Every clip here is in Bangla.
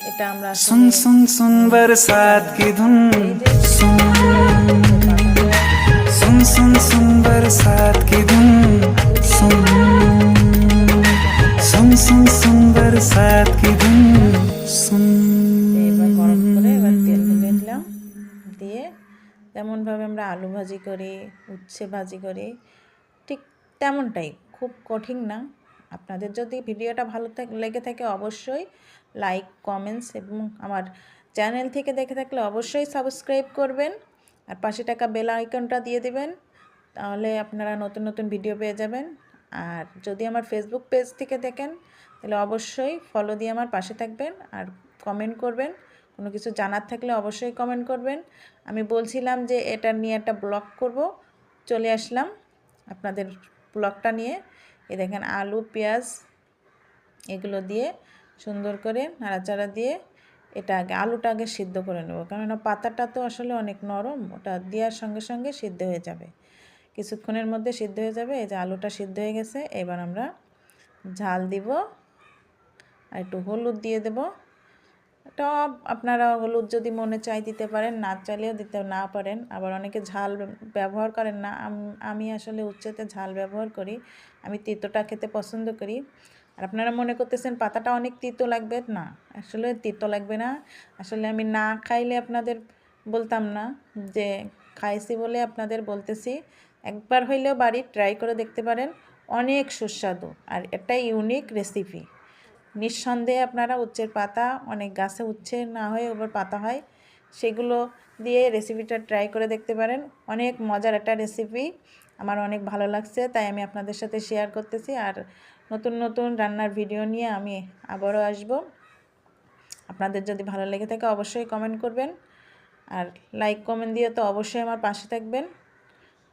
এটা আমরা सुन আসলে सुन सुन बरसात की धुन सुन सुन सुन सुन बरसात की धुन सुन सुन सुन सुन बरसात की धुन सुन। এবার গরম করে এবার তেল ঢেলে দিলাম, দিয়ে যেমনভাবে আমরা আলু ভাজি করি, উচ্ছে ভাজি করি, ঠিক তেমনটাই, খুব কঠিন না। আপনাদের যদি ভিডিওটা ভালো লেগে থাকে অবশ্যই লাইক, কমেন্টস এবং আমার চ্যানেল থেকে দেখে থাকলে অবশ্যই সাবস্ক্রাইব করবেন আর পাশে টাকা বেল আইকনটা দিয়ে দিবেন, তাহলে আপনারা নতুন নতুন ভিডিও পেয়ে যাবেন। আর যদি আমার ফেসবুক পেজ থেকে দেখেন তাহলে অবশ্যই ফলো দিয়ে আমার পাশে থাকবেন আর কমেন্ট করবেন, কোনো কিছু জানার থাকলে অবশ্যই কমেন্ট করবেন। আমি বলছিলাম যে এটা নিয়ে একটা ব্লগ করব, চলে আসলাম আপনাদের ব্লগটা নিয়ে। এ দেখেন আলু, পেঁয়াজ এগুলো দিয়ে সুন্দর করে নাড়াচাড়া দিয়ে এটা আলুটা আগে সিদ্ধ করে নেব, কেননা পাতাটা তো আসলে অনেক নরম, ওটা দেওয়ার সঙ্গে সঙ্গে সিদ্ধ হয়ে যাবে, কিছুক্ষণের মধ্যে সিদ্ধ হয়ে যাবে। এই যে আলুটা সিদ্ধ হয়ে গেছে, এবার আমরা ঝাল দিব আর একটু হলুদ দিয়ে দেব। এটা আপনারা হলুদ যদি মনে চাই দিতে পারেন, না চাইলেও দিতে না পারেন। আবার অনেকে ঝাল ব্যবহার করেন না, আমি আসলে উচ্ছেতে ঝাল ব্যবহার করি, আমি তিতোটা খেতে পছন্দ করি। আর আপনারা মনে করতেছেন পাতাটা অনেক তিতো লাগবে, না আসলে তিতো লাগবে না। আসলে আমি না খাইলে আপনাদের বলতাম না, যে খাইছি বলে আপনাদের বলতেছি। একবার হইলেও বাড়ি ট্রাই করে দেখতে পারেন, অনেক সুস্বাদু আর এটাই ইউনিক রেসিপি। নিঃসন্দেহে আপনারা উচ্ছের পাতা, অনেক গাছে উচ্ছে না হয়ে ওপর পাতা হয়, সেগুলো দিয়ে রেসিপিটা ট্রাই করে দেখতে পারেন। অনেক মজার একটা রেসিপি, আমার অনেক ভালো লাগছে, তাই আমি আপনাদের সাথে শেয়ার করতেছি। আর নতুন নতুন রান্নার ভিডিও নিয়ে আমি আবারও আসব। আপনাদের যদি ভালো লেগে থাকে অবশ্যই কমেন্ট করবেন আর লাইক কমেন্ট দিয়ে তো অবশ্যই আমার পাশে থাকবেন।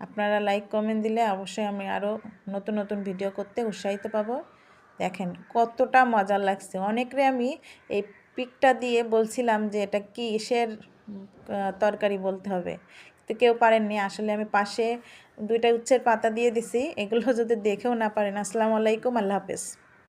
আপনারা লাইক কমেন্ট দিলে অবশ্যই আমি আরও নতুন নতুন ভিডিও করতে উৎসাহিত পাবো। দেখেন কতটা মজার লাগছে। অনেকরে আমি এই পিকটা দিয়ে বলছিলাম যে এটা কিসের তরকারি বলতে হবে, তো কেউ পারেননি। আসলে আমি পাশে দুইটা উচ্ছের পাতা দিয়ে দিছি, এগুলো যদি দেখেও না পারেন। আসসালামু আলাইকুম, আল্লাহ হাফেজ।